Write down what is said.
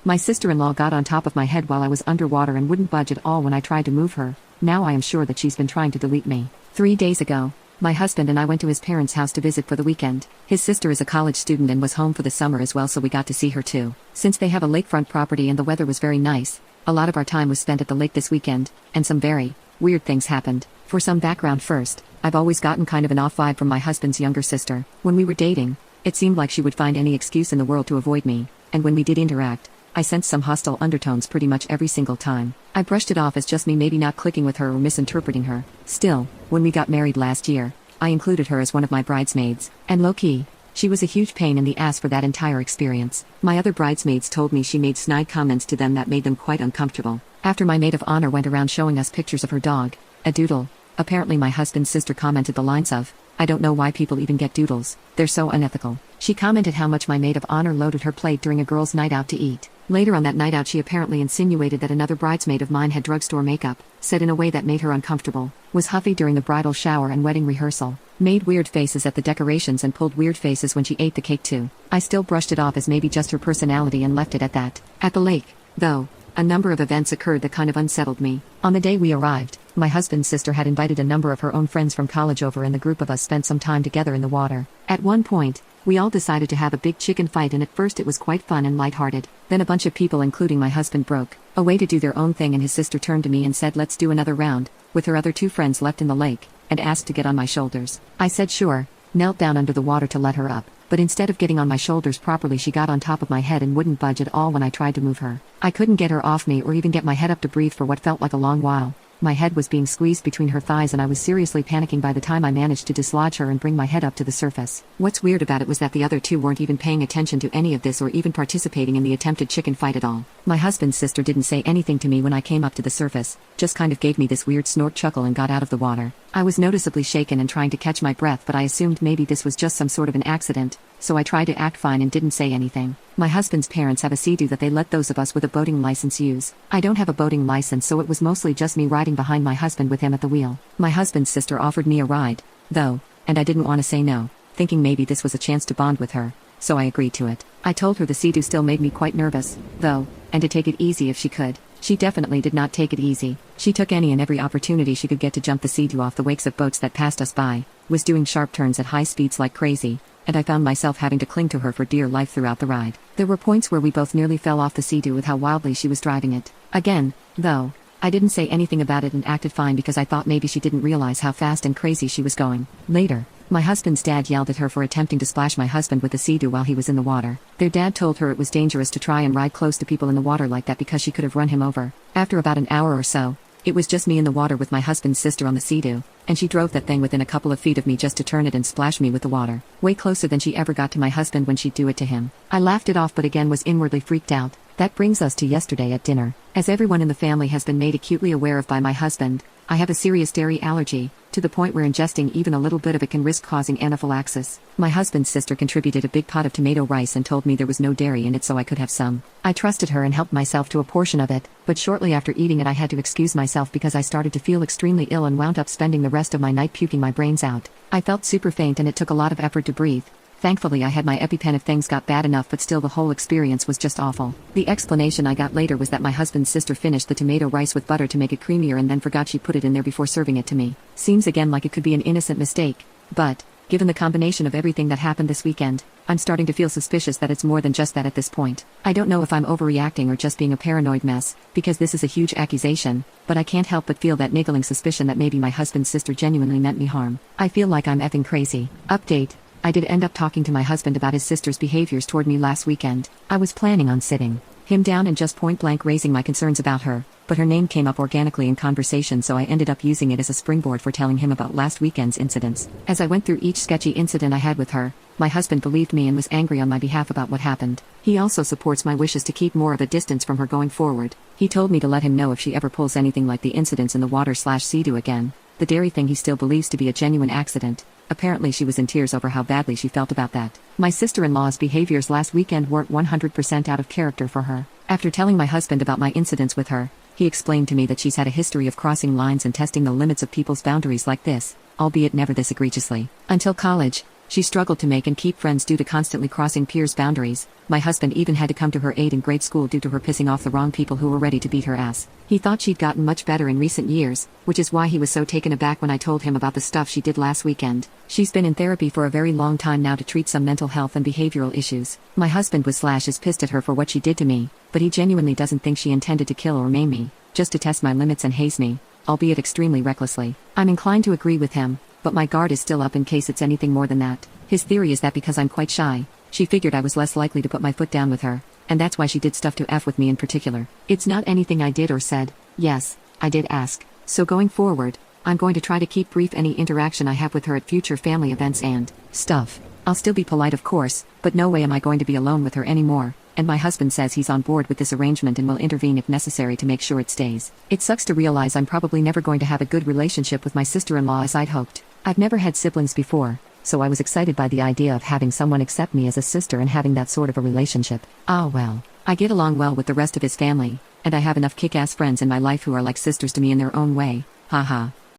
My sister-in-law got on top of my head while I was underwater and wouldn't budge at all when I tried to move her. Now I am sure that she's been trying to delete me. 3 days ago, my husband and I went to his parents' house to visit for the weekend. His sister is a college student and was home for the summer as well, so we got to see her too. Since they have a lakefront property and the weather was very nice, a lot of our time was spent at the lake this weekend, and some very weird things happened. For some background first, I've always gotten kind of an off vibe from my husband's younger sister. When we were dating, it seemed like she would find any excuse in the world to avoid me, and when we did interact, I sensed some hostile undertones pretty much every single time. I brushed it off as just me maybe not clicking with her or misinterpreting her. Still, when we got married last year, I included her as one of my bridesmaids, and low-key, she was a huge pain in the ass for that entire experience. My other bridesmaids told me she made snide comments to them that made them quite uncomfortable. After my maid of honor went around showing us pictures of her dog, a doodle, apparently my husband's sister commented the lines of, "I don't know why people even get doodles, they're so unethical." She commented how much my maid of honor loaded her plate during a girl's night out to eat. Later on that night out, she apparently insinuated that another bridesmaid of mine had drugstore makeup, said in a way that made her uncomfortable, was huffy during the bridal shower and wedding rehearsal, made weird faces at the decorations and pulled weird faces when she ate the cake too. I still brushed it off as maybe just her personality and left it at that. At the lake, though, a number of events occurred that kind of unsettled me. On the day we arrived, my husband's sister had invited a number of her own friends from college over and the group of us spent some time together in the water. At one point, we all decided to have a big chicken fight, and at first it was quite fun and lighthearted. Then a bunch of people including my husband broke away to do their own thing, and his sister turned to me and said let's do another round, with her other 2 friends left in the lake, and asked to get on my shoulders. I said sure, knelt down under the water to let her up, but instead of getting on my shoulders properly she got on top of my head and wouldn't budge at all when I tried to move her. I couldn't get her off me or even get my head up to breathe for what felt like a long while. My head was being squeezed between her thighs and I was seriously panicking by the time I managed to dislodge her and bring my head up to the surface. What's weird about it was that the other 2 weren't even paying attention to any of this or even participating in the attempted chicken fight at all. My husband's sister didn't say anything to me when I came up to the surface, just kind of gave me this weird snort chuckle and got out of the water. I was noticeably shaken and trying to catch my breath, but I assumed maybe this was just some sort of an accident, so I tried to act fine and didn't say anything. My husband's parents have a Sea-Doo that they let those of us with a boating license use. I don't have a boating license, so it was mostly just me riding behind my husband with him at the wheel. My husband's sister offered me a ride, though, and I didn't want to say no, thinking maybe this was a chance to bond with her, so I agreed to it. I told her the Sea-Doo still made me quite nervous, though, and to take it easy if she could. She definitely did not take it easy. She took any and every opportunity she could get to jump the Sea-Doo off the wakes of boats that passed us by, was doing sharp turns at high speeds like crazy, and I found myself having to cling to her for dear life throughout the ride. There were points where we both nearly fell off the Sea-Doo with how wildly she was driving it. Again, though, I didn't say anything about it and acted fine because I thought maybe she didn't realize how fast and crazy she was going. Later, my husband's dad yelled at her for attempting to splash my husband with the Sea-Doo while he was in the water. Their dad told her it was dangerous to try and ride close to people in the water like that because she could have run him over. After about an hour or so, it was just me in the water with my husband's sister on the Sea-Doo, and she drove that thing within a couple of feet of me just to turn it and splash me with the water. Way closer than she ever got to my husband when she'd do it to him. I laughed it off but again was inwardly freaked out. That brings us to yesterday at dinner. As everyone in the family has been made acutely aware of by my husband, I have a serious dairy allergy, to the point where ingesting even a little bit of it can risk causing anaphylaxis. My husband's sister contributed a big pot of tomato rice and told me there was no dairy in it so I could have some. I trusted her and helped myself to a portion of it, but shortly after eating it I had to excuse myself because I started to feel extremely ill and wound up spending the rest of my night puking my brains out. I felt super faint and it took a lot of effort to breathe. Thankfully I had my EpiPen if things got bad enough, but still the whole experience was just awful. The explanation I got later was that my husband's sister finished the tomato rice with butter to make it creamier and then forgot she put it in there before serving it to me. Seems again like it could be an innocent mistake, but, given the combination of everything that happened this weekend, I'm starting to feel suspicious that it's more than just that at this point. I don't know if I'm overreacting or just being a paranoid mess, because this is a huge accusation, but I can't help but feel that niggling suspicion that maybe my husband's sister genuinely meant me harm. I feel like I'm effing crazy. Update. I did end up talking to my husband about his sister's behaviors toward me last weekend. I was planning on sitting him down and just point blank raising my concerns about her, but her name came up organically in conversation, so I ended up using it as a springboard for telling him about last weekend's incidents. As I went through each sketchy incident I had with her, my husband believed me and was angry on my behalf about what happened. He also supports my wishes to keep more of a distance from her going forward. He told me to let him know if she ever pulls anything like the incidents in the water/Sea-Doo again. The dairy thing he still believes to be a genuine accident. Apparently she was in tears over how badly she felt about that. My sister-in-law's behaviors last weekend weren't 100% out of character for her. After telling my husband about my incidents with her, he explained to me that she's had a history of crossing lines and testing the limits of people's boundaries like this, albeit never this egregiously. Until college, She struggled to make and keep friends due to constantly crossing peers' boundaries. My husband even had to come to her aid in grade school due to her pissing off the wrong people who were ready to beat her ass. He thought she'd gotten much better in recent years, which is why he was so taken aback when I told him about the stuff she did last weekend. She's been in therapy for a very long time now to treat some mental health and behavioral issues. My husband is pissed at her for what she did to me, but he genuinely doesn't think she intended to kill or maim me, just to test my limits and haze me, albeit extremely recklessly. I'm inclined to agree with him, but my guard is still up in case it's anything more than that. His theory is that because I'm quite shy, she figured I was less likely to put my foot down with her, and that's why she did stuff to F with me in particular. It's not anything I did or said. Yes, I did ask. So going forward, I'm going to try to keep brief any interaction I have with her at future family events and stuff. I'll still be polite of course, but no way am I going to be alone with her anymore, and my husband says he's on board with this arrangement and will intervene if necessary to make sure it stays. It sucks to realize I'm probably never going to have a good relationship with my sister-in-law as I'd hoped. I've never had siblings before, so I was excited by the idea of having someone accept me as a sister and having that sort of a relationship. Ah well, I get along well with the rest of his family, and I have enough kick-ass friends in my life who are like sisters to me in their own way. Haha.